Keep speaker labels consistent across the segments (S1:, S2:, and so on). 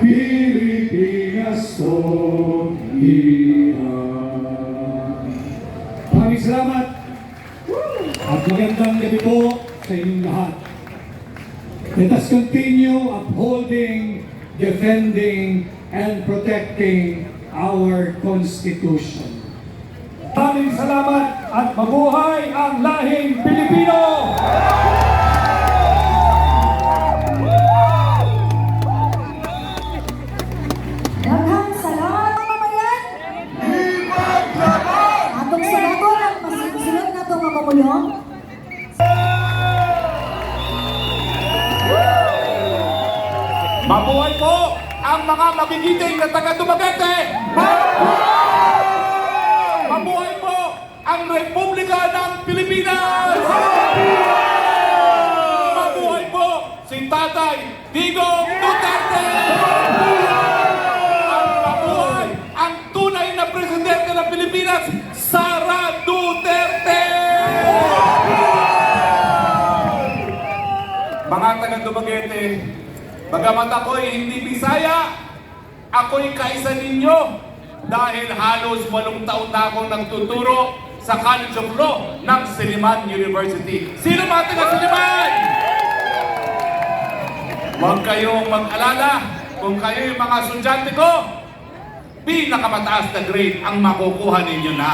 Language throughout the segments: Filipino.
S1: Pilipinas to iyan. Maraming salamat at magandang gabi po sa inyong lahat. Let us continue upholding, defending, and protecting our Constitution. Maraming salamat at mabuhay ang lahing Pilipino!
S2: Daghang salamat mga mamayan! Atong senador ang masisunod na itong mamamulong.
S3: Mabuhay po ang mga magigiting na taga-Dumaguete! Mabuhay po ang Republika ng Pilipinas! Mabuhay po si Tatay Digong Duterte! Ang mabuhay ang tunay na presidente ng Pilipinas, Sara Duterte! Mga taga-Dumaguete, bagamat ako'y hindi Bisaya, ako'y kaisa ninyo dahil halos 8 taon na akong nagtuturo sa College of Law ng Silliman University. Sino mga taga Silliman? Huwag kayong mag-alala kung kayo'y mga estudyante ko, pinakamataas na grade ang makukuha ninyo na.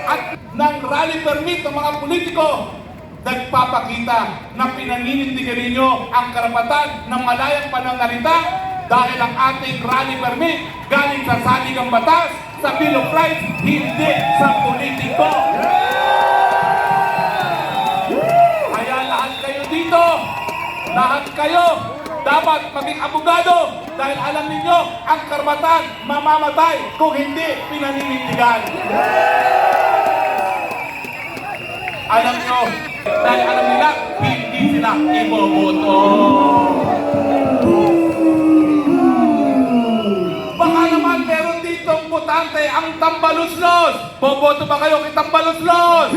S3: At ng rally permit ng mga politiko, nagpapakita na pinaninindigan ninyo ang karapatan ng malayang pananalita dahil ang ating rally permit galing sa saligang batas, sa Bill of Rights, hindi sa politiko. Kaya lahat kayo dito, lahat kayo dapat maging abogado dahil alam ninyo ang karapatan mamamatay kung hindi pinaninindigan. Alam nyo, dahil alam nila, hindi sila iboboto. Baka naman meron ditong botante ang Tambaluslos. Boboto ba kayo kay Tambaluslos?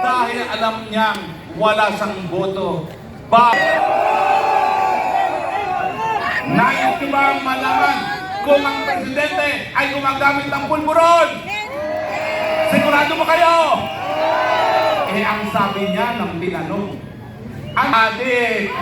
S3: Dahil alam niyang wala siyang boto. Nais ko ba malaman kung ang presidente ay gumagamit ng pulburon? Sigurado mo kayo? Eh, ang sabi niya ng tinanong, ang addict.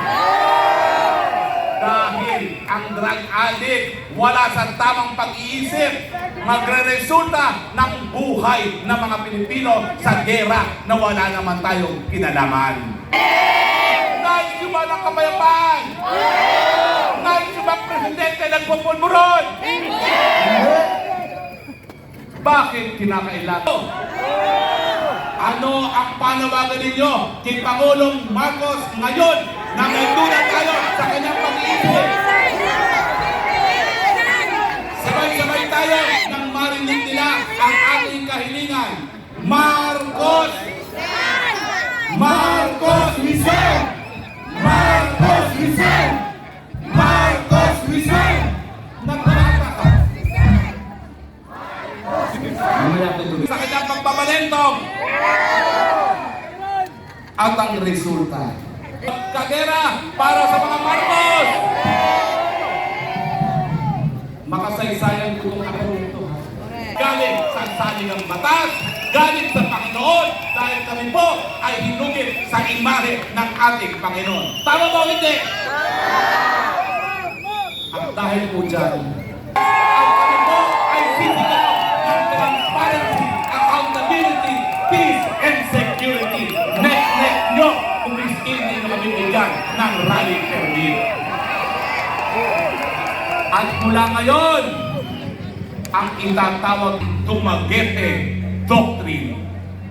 S3: Dahil ang drug addict, wala sa tamang pag-iisip, magre-resulta ng buhay ng mga Pilipino sa gera na wala naman tayong kinalaman. Nais nyo ba ng kapayapaan? Nais nyo ba presidente nagpupulburon? Bakit kinakailangan? Ano ang panawagan ninyo kay Pangulong Marcos ngayon na may tulad tayo sa kanyang pag-iisip? Sabay-sabay tayo nang marinig nila ang ating kahilingan. Marcos! Marcos Rizal! Marcos Rizal! Marcos Rizal! Sa kanyang pagbabalentong at ang resulta kadera para sa mga Marcos. Makasaysayan ko itong araw nito. Galing sa saligang batas, galing sa Panginoon, dahil kami po ay hinugit sa imahe ng ating Panginoon. Tama ba o hindi? At dahil po dyan, ang kami po ay sisigaw ng transparency, accountability, peace, and security. Next nyo kung hindi nyo kami bigyan ng rally permit. At mula ngayon, ang itatawag Dumaguete Doctrine.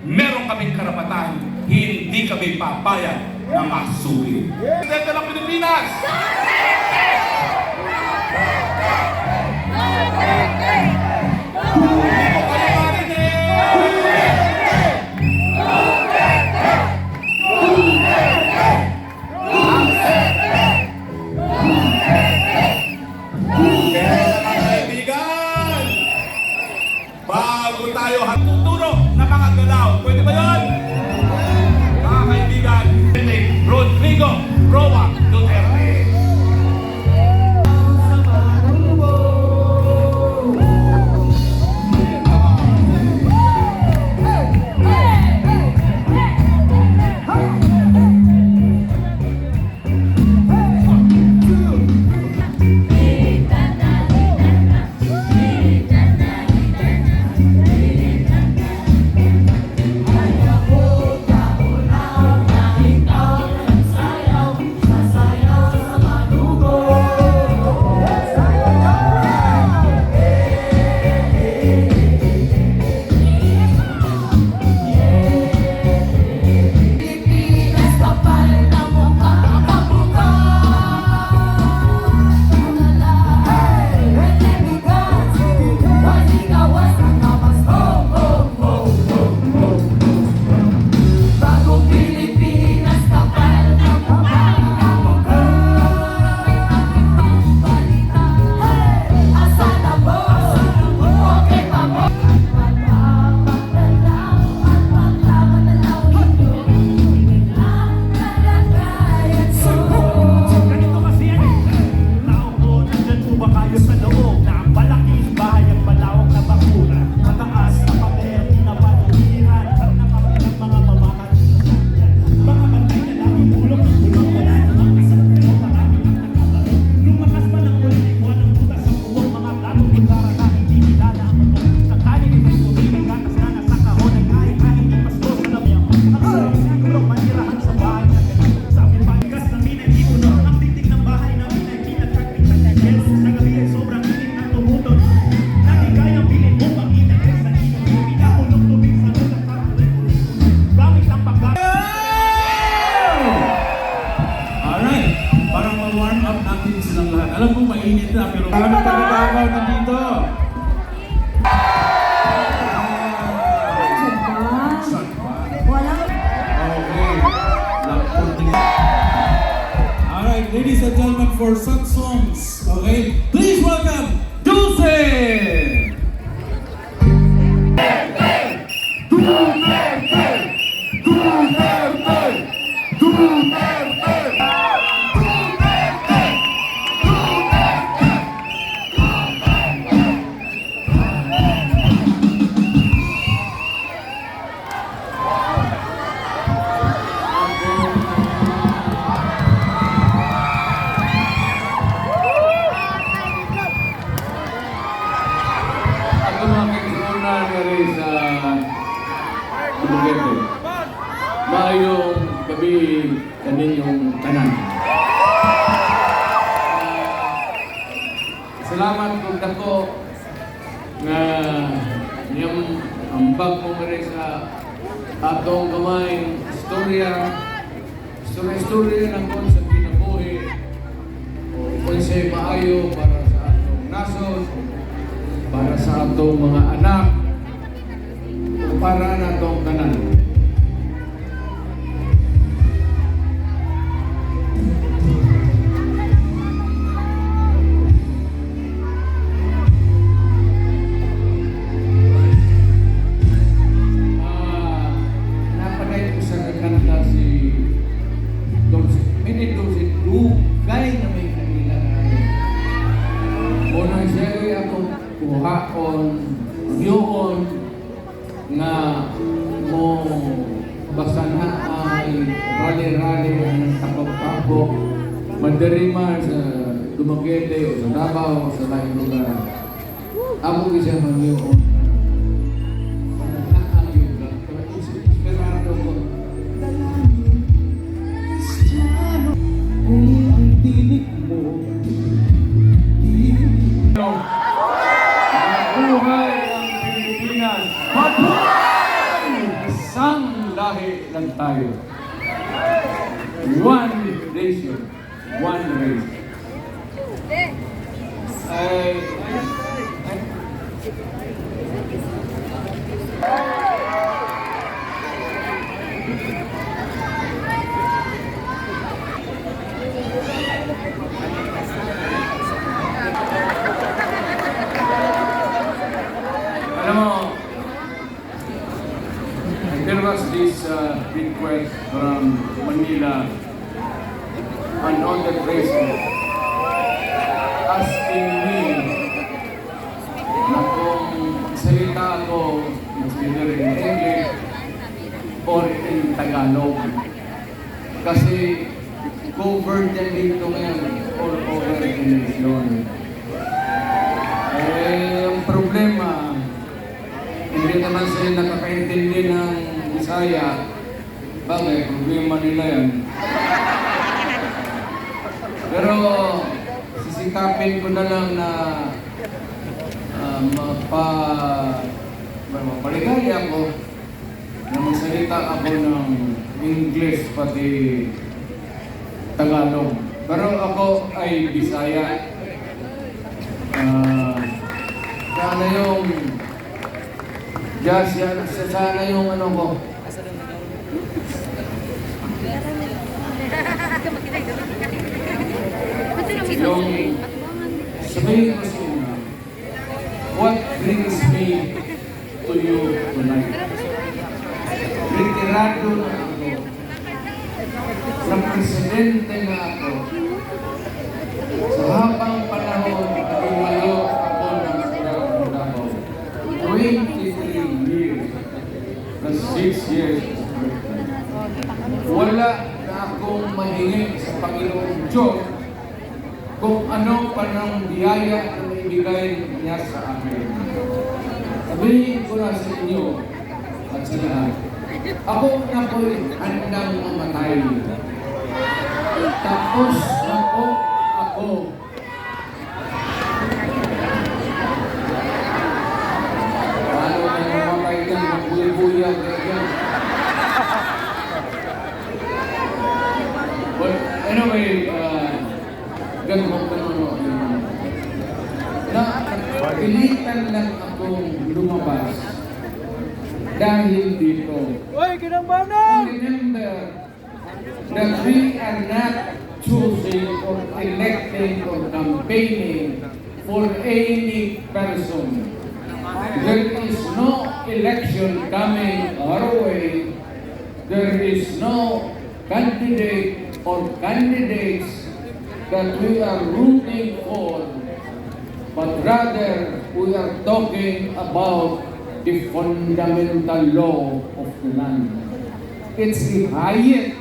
S3: Meron kaming karapatan, hindi kami papayag na masuwi. Presidente ng Pilipinas! Bago tayo tuturo ng mga galaw. Pwede ba yun? Mga kaibigan, Rodrigo Roa
S4: para ma-warm up natin silang lahat. Alam ko mainit na, pero kami taga-Davao nandito.
S2: Diyan ba?
S4: Saan ba?
S2: Walang...
S4: Okay. Lapot din. Alright, ladies and gentlemen, for some songs, okay? Please welcome Dulce!
S5: Ako makikuna na rin sa Dumaguete. Maayong gabi kaninyong tanan. Salamat kung dako nga niyang ambag mo rin sa atong kamay istorya ng kung sa kinabuhi o kung sa'y maayo para sa atong nasod, para sa atong mga anak, o para na atong tanan. Napanay ko sa kakanta si Dulce. Hindi Dulce, Dugay na may kanila na ayon. Unang siya ay akong kuhaon, yun nga mo basta na ay rally-rally ang tapok-tapok, madarima sa Dumaguete o sa Davao o sa laing lugar. Amo ko siya man yun. Esperado ko. Kung ang tinig mo buhay ang Pilipinas. Mabuhay! Isang lahi lang tayo. One nation. One race. Ay, alam mo, there was this request from Manila, an other person, asking me na kung salita ako either in English or in Tagalog. Kasi covered yan dito ngayon all over the nation. Eh, ang problema, hindi naman sila nakakaintindi ng Bisaya. Bagay, problema nila yan. Pero sisikapin ko na lang na mapaligaya ako na magsalita ako ng English pati Tagalog. Pero ako ay Bisaya. Sana yung Just yan, sana yung ano ko. Yung sabihin ko sa inyo, what brings me to you tonight? Retirado na ako. Sa presidente na ako. Sa habang panahon, naging ako ng Davao. 23 years. Plus 6 years. Wala na akong mahingi sa Panginoong Diyos kung ano pa ng biyaya na ibigay niya sa akin. Sabihin ko na sa inyo at sa lahat, ako na po'y handang mamatay. Tapos na po ako. Lalo na mamatay ka, magbuhay-buhay ka yan. But anyway, ganun. Na pilitan lang akong lumabas dahil dito. Remember that we are not choosing or electing or campaigning for any person. There is no election coming our way. There is no candidate or candidates that we are rooting for, but rather we are talking about the fundamental law of the land. It's the highest.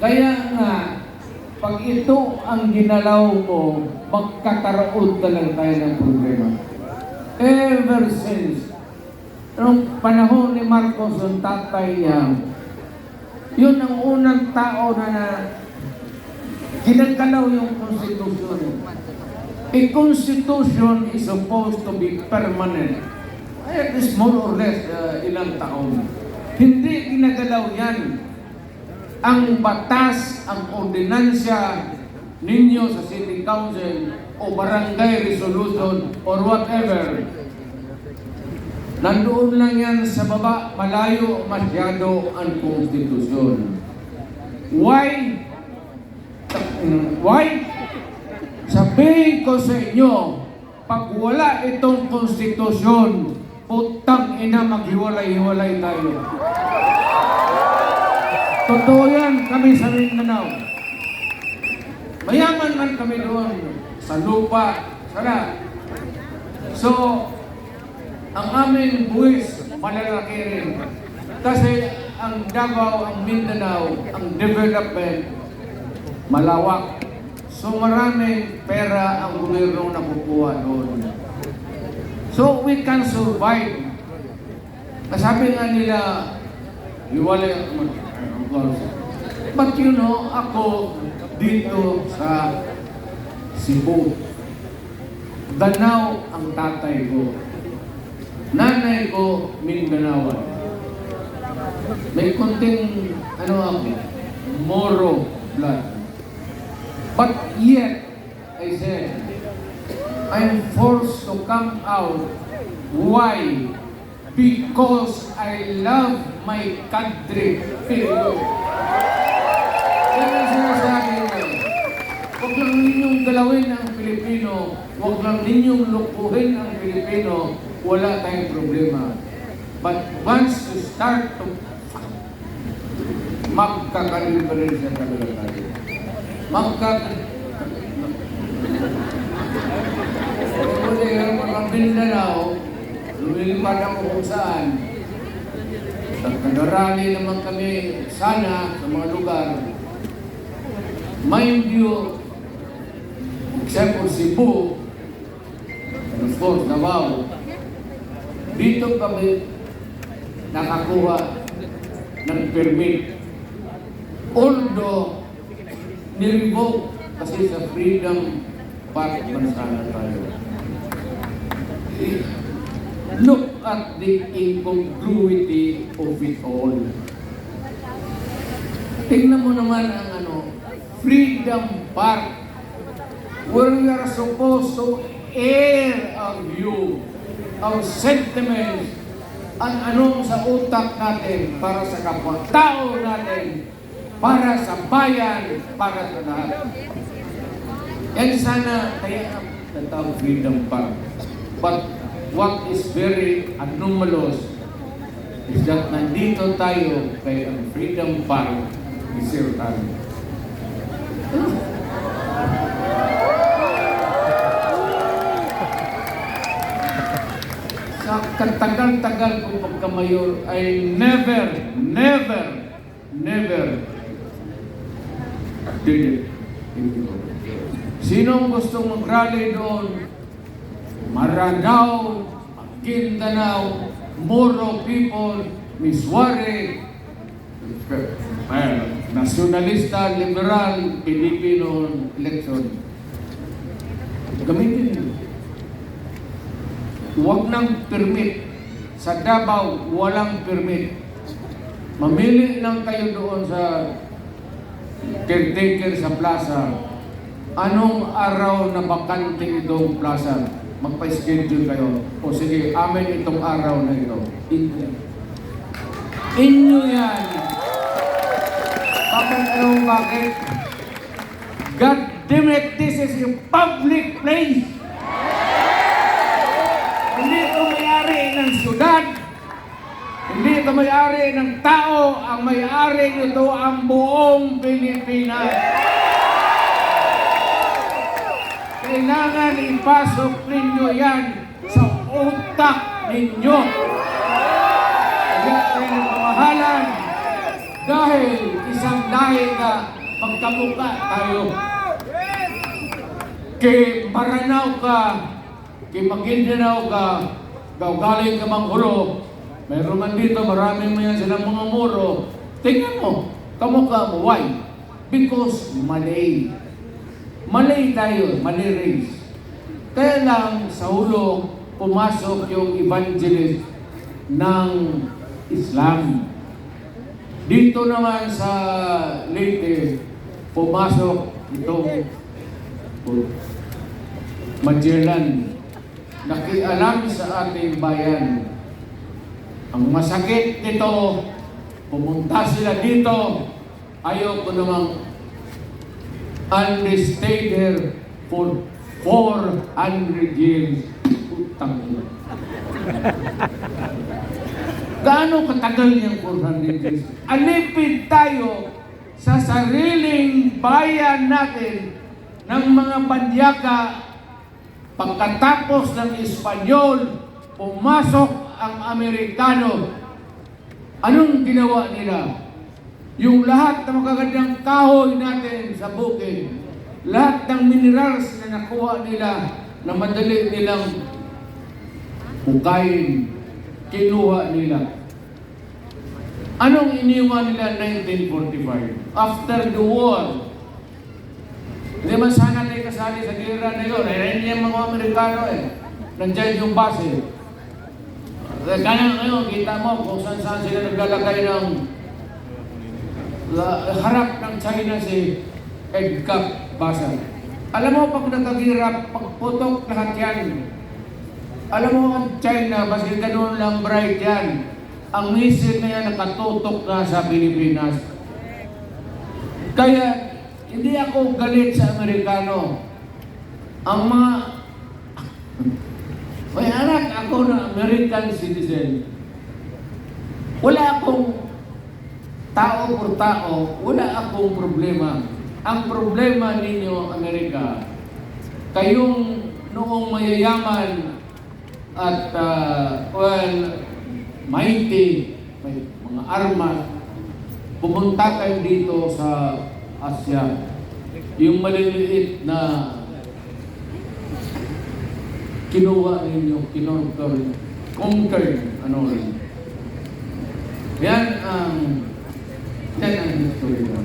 S5: Kaya nga, pag ito ang ginalaw mo, magkakaroon talaga tayo ng problema. Ever since, noong panahon ni Marcos, ang tatay niya, yun ang unang tao na ginagalaw yung konstitusyon. A constitution is supposed to be permanent. At least more or less ilang taon. Hindi ginagalaw yan. Ang batas, ang ordinansya ninyo sa City Council o barangay resolution or whatever, nandoon lang yan sa baba, malayo masyado ang konstitusyon. Why? Why? Sabihin ko sa inyo, pag wala itong konstitusyon, putang ina, maghiwalay-hiwalay tayo. Totoo yan kami sa Mindanao. Mayaman man kami doon sa lupa, sa lahat. So, ang aming buwis, malalaki rin. Kasi ang Davao, ang Mindanao, ang development, malawak. So maraming pera ang gobyerno nakukuha doon. So we can survive. Sabi nga nila, hiwalay ang but you know, ako dito sa Cebu, Danao ang tatay ko. Nanay ko, Mindanao. May konting, ako, Moro blood. But yet, I said, I'm forced to come out. Why? Because I love my country. Period. Yan ang sinasabi ko. Huwag lang ninyong galawin ang Pilipino. Huwag lang ninyong lukuhin ang Pilipino. Wala tayong problema. But once you start to magkakaliberesya talaga tayo. Kasi mga Mindanao, lumilipad ako kung saan. Nagkadarali naman kami sana sa mga lugar. Mind you, except for Cebu, and of course, Davao, dito kami nakakuha ng permit. Although, nirevoke kasi sa Freedom Park bansa na tayo. Look at the incongruity of it all. Tingnan mo naman ang Freedom Park, where we are supposed to air our view, our sentiments, ang anong sa utak natin para sa kapwa-tao natin, para sa bayan, para sa lahat. And sana kaya ang Freedom Park. But what is very anomalous is that nandito tayo kay ang Freedom Park isirtan. Sa katagal-tagal ko pagkamayor, I never did it. Sinong gustong mag-rally doon? Maranao, Maguindanao, Moro people, Miswari, nasyonalista, liberal, Pilipino election. Gamitin nyo. Huwag nang permit. Sa Davao, walang permit. Mamili lang kayo doon sa caretaker sa plaza. anong araw na bakante itong plaza? Magpa-schedule kayo. O sige, amin itong araw na ito. Inyo yan. Bakit? God damn it, this is a public place. Hindi ito may-ari ng syudad. Hindi ito may-ari ng tao. Ang may-ari nito ang buong Pilipinas. Kailangan ipasok ninyo yan sa utak ninyo. Kaya tayo pamahalan dahil isang dahil na magkamukha tayo. Kay Maranao ka, kay Maguindanao ka, galing ka Manghulo, meron man dito, maraming mga silang mga muro. Tingnan mo, kamukha mo. Why? Because Malay. Malay tayo, Malay race. Kaya lang sa hulo, pumasok yung evangelist ng Islam. Dito naman sa Leyte, pumasok itong Magellan. Nakialam sa ating bayan. Ang masakit nito, pumunta sila dito, ayaw ko namang and they stayed there for 400 years. Utang ina. Gaano katagal yung 400 years? Alipid tayo sa sariling bayan natin ng mga Banyaga. Pagkatapos ng Espanyol, pumasok ang Amerikano. Anong ginawa nila? Yung lahat ng magagandang kahoy natin sa bukid, lahat ng minerals na nakuha nila na madali nilang hukayin, kinuha nila. Anong iniwan nila 1945? After the war, hindi man sana tayo kasali sa gera na yun. Hindi yung mga Amerikano Nandiyan yung base. Kaya ngayon, kita mo kung saan sila naglalagay ng harap ng China si EDCAP basa. Alam mo, pag nakagirap, pagputok lahat yan. Alam mo, ang China, basta ganun lang bright yan. Ang missile na yan nakatutok na sa Pilipinas. Kaya, hindi ako galit sa Amerikano. Ang mga... May anak ako na American citizen. Wala akong tao por tao, wala akong problema. Ang problema ninyo, Amerika, kayong noong mayayaman at mighty, may mga armas, pumunta kayo dito sa Asya. Yung maliliit na kinuha ninyo, conquer, ano rin. Yan ang history mo.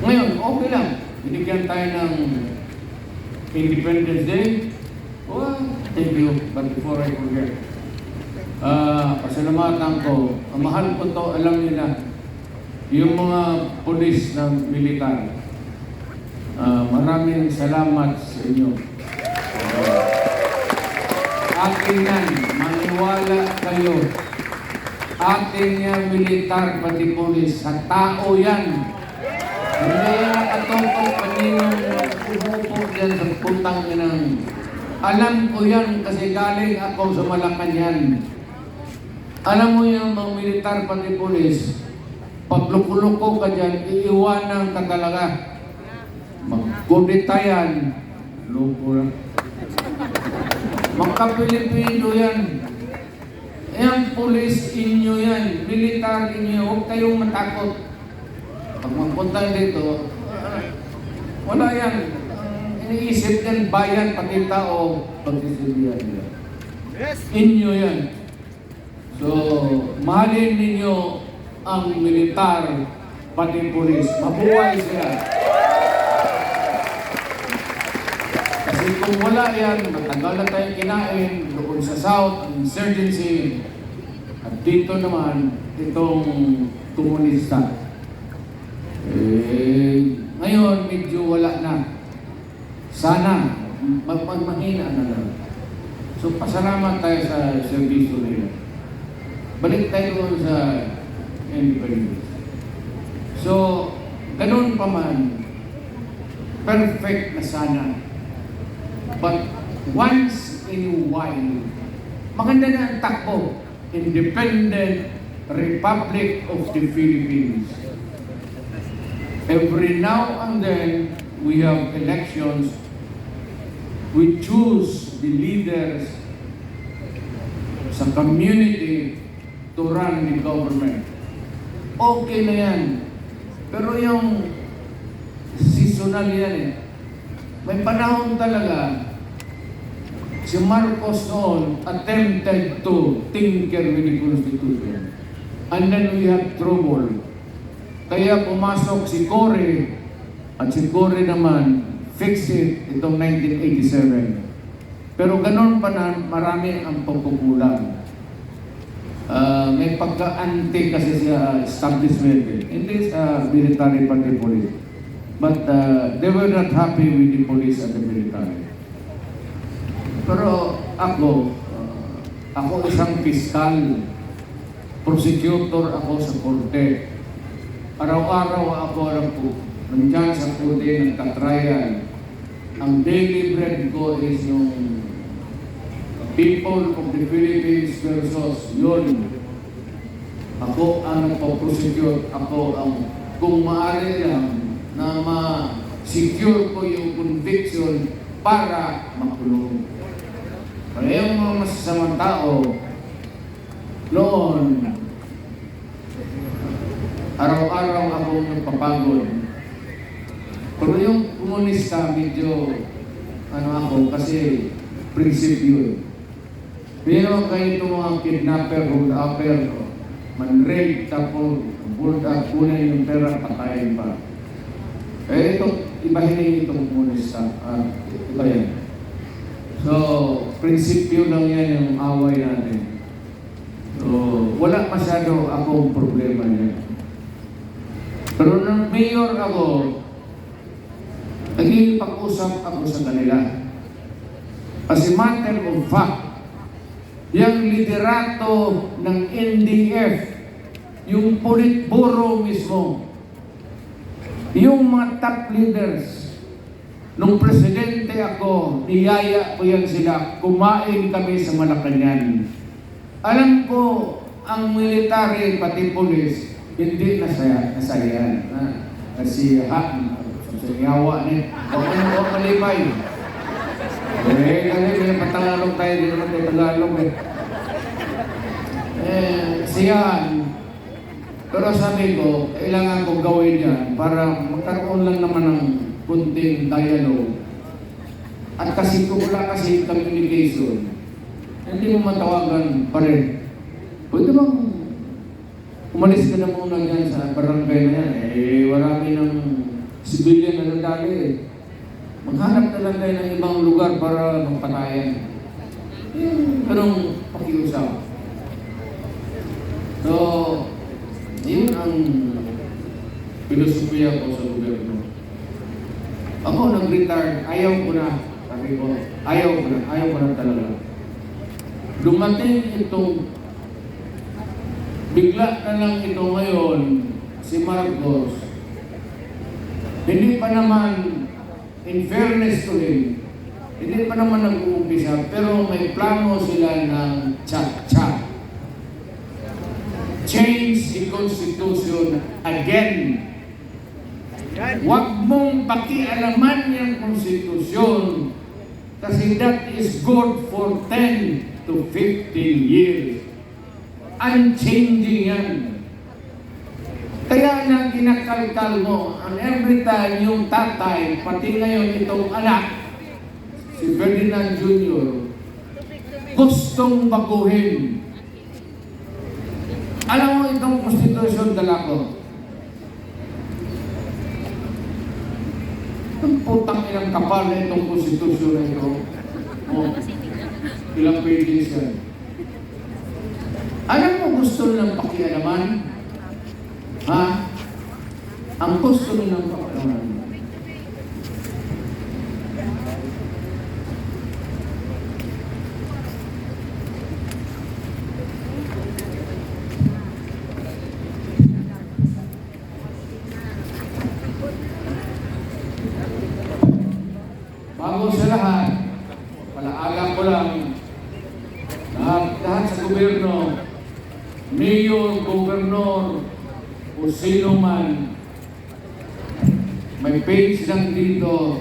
S5: Ngayon, okay lang. Binigyan tayo ng Independence Day. Oh, thank you. But before I forget, pasalamatan ko, ang mahal ko to, alam nila, yung mga pulis ng militar, maraming salamat sa inyo. Akin yan, maniwala kayo. Akin yan, militar, pati pulis, sa tao yan. Hindi yan nakatutok kaninong umupo dyan sa putang yan. Alam ko yan kasi galing ako sa Malacanang. Alam mo yung mga militar, pati pulis, pag luko-luko ka dyan, iiwanan ka talaga. Magkudita yan, luko lang. Magka-Pilipino yan. Yan, pulis inyo yan, militar inyo, huwag kayong matakot. Pag magpunta dito, wala yan. Iniisip yan, bayan, pati tao, pagsisilbihan nila. Inyo yan. So, mahalin ninyo ang militar, pati pulis. Mabuhay sila. Kasi kung wala yan, matagal na tayong kinain doon sa South, ang insurgency, at dito naman, itong komunista. Ngayon, Ngayon, medyo wala na. Sana, mahina na lang. So, pasalamat tayo sa servisyo nila. Balik tayo doon sa independence. So, ganun pa man, perfect na sana. But once in a while, maganda na ang takbo. Independent Republic of the Philippines. Every now and then, we have elections. We choose the leaders sa community to run the government. Okay na yan. Pero yung seasonal yan eh. May panahon talaga si Marcos noon attempted to tinker with the Constitution. And then we had trouble. Kaya pumasok si Cory at si Cory naman fix it itong 1987. Pero ganun pa na marami ang pagkukulang. May pagka-anti kasi sa establishment. Hindi sa military pati police. But they were not happy with the police and the military. Pero ako isang piskal, prosecutor ako sa korte. Araw-araw ako nandiyan sa korte ng katrayan. Ang daily bread ko is yung people of the Philippines versus yun. Ako ang nagpo-prosecute, ako ang kung maaari lang na ma-secure ko yung conviction para makulong. Pero yung mga masasamang tao, noon, araw-araw ako nagpapagod. Pero yung komunista, medyo, ako, kasi prinsipyo. Pero kayo itong mga kidnapper, hold-upper, man-rape, tapos hold-up, kunin yung pera, patayin pa. Eh, ibahin itong komunista. Iba yan. So, prinsipyo lang yan yung away natin. So, wala masyado akong problema niya. Pero nung mayor ako, naging pag-usap ako sa kanila. As a matter of fact, yung liderato ng NDF, yung Politburo mismo, yung mga top leaders, nung presidente ako, niyaya ko yan sila, kumain kami sa Malacanang. Alam ko, ang military, pati police, hindi nasayan. Kasi yawa niya. Huwag malibay. Kasi may patagalog tayo, di naman tayo Tagalog eh. Siyan. Pero sabi ko, kailangan kong gawin yan para magkaroon lang naman ng kunting dialogue. At kasi kung wala kasi communication, hindi mo matawagan pa rin. Pwede bang umalis ka na muna dyan sa barangay na yan? Marami ng civilian na nadali eh. Maghanap na lang tayo ng ibang lugar para magpatayan. Ganong pakiusap. So, yun ang filosofiya ko sa gobyerno. Ako nag-retire, ayaw ko na. Sabi ko, ayaw ko na talaga. Dumating itong, bigla na lang ito ngayon, si Marcos, hindi pa naman, in fairness to him, hindi pa naman nag-uumpisa, pero may plano sila ng cha-cha. Change the Constitution again. Huwag mong pakialaman yung Constitution kasi that is good for 10 to 15 years. Unchanging yan. Kaya nang kinakalkal mo, and every time yung tatay, pati ngayon itong anak, si Ferdinand Jr., gustong baguhin. Alam mo itong konstitusyon dala ko. Itong putang ilang kapal na itong konstitusyon na ito. Ilang pages yan. Alam mo gusto nilang pakialaman? Ha? Ang gusto nilang pakialaman. Bago sa lahat, palaalam ko lang, lahat sa gobyerno, mayor, gobernador, o sino man, may page lang dito,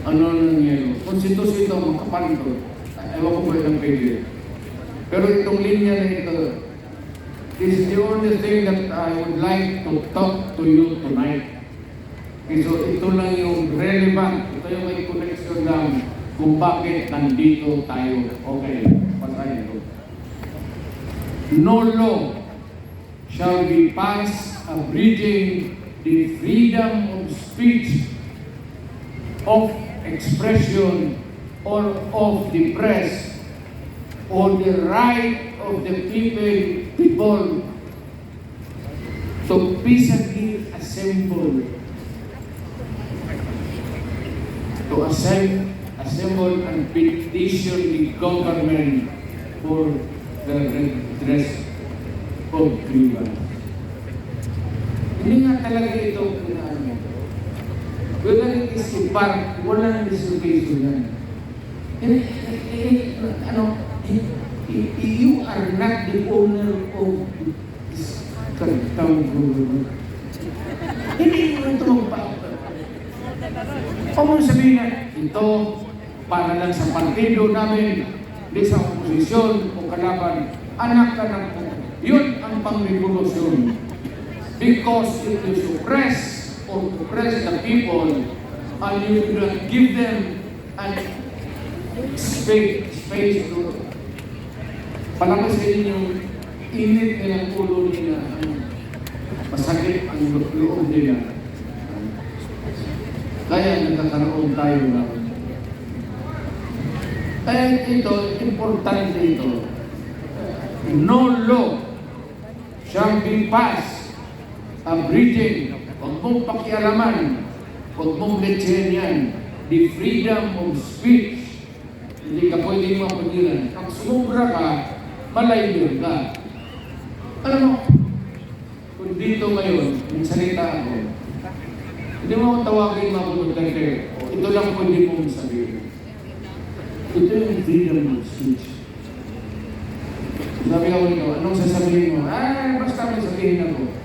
S5: ano nang yun, konstitusyon ito, makapanto. Ewan ko ba yung page. Pero itong linya na ito, this is the only thing that I would like to talk to you tonight. So ito lang yung relevant, ito yung may connection lang kung bakit nandito tayo. Okay, pasahin ito. No law shall be passed abridging the freedom of speech, of expression, or of the press, or the right of the people to peaceably assemble and petition the government for the redress of grievance. Hindi nga talaga ito pinaano. Kung nag-isipar, wala nang dislocation yan. You are not the owner of this town government. Hindi mo ito magpapalala. O mo sabihin na, ito, para lang sa partido namin, di sa oposisyon o kalaban, anak ka ng yun ang pang-revolusyon. Because if you suppress or oppress the people, and you do not give them an space to palabas sa inyong init nilang ulo nila, masakit ang loob nila. Kaya nagkakaroon tayo ng kaya ito, importante ito. No law shall be passed abridging, huwag mong pakialaman, huwag mong letsayan yan, the freedom of speech. Hindi ka pwede mapagilan. Pag sumubra ka, malaylo ka. Alam mo, kung dito ngayon, magsalita ako, hindi mo akong tawagin mapunod kayo. Ito lang pwede mong sabihin. Ito yung freedom of speech. Sabi ako nito, anong sasabihin mo? Basta may sabihin ako.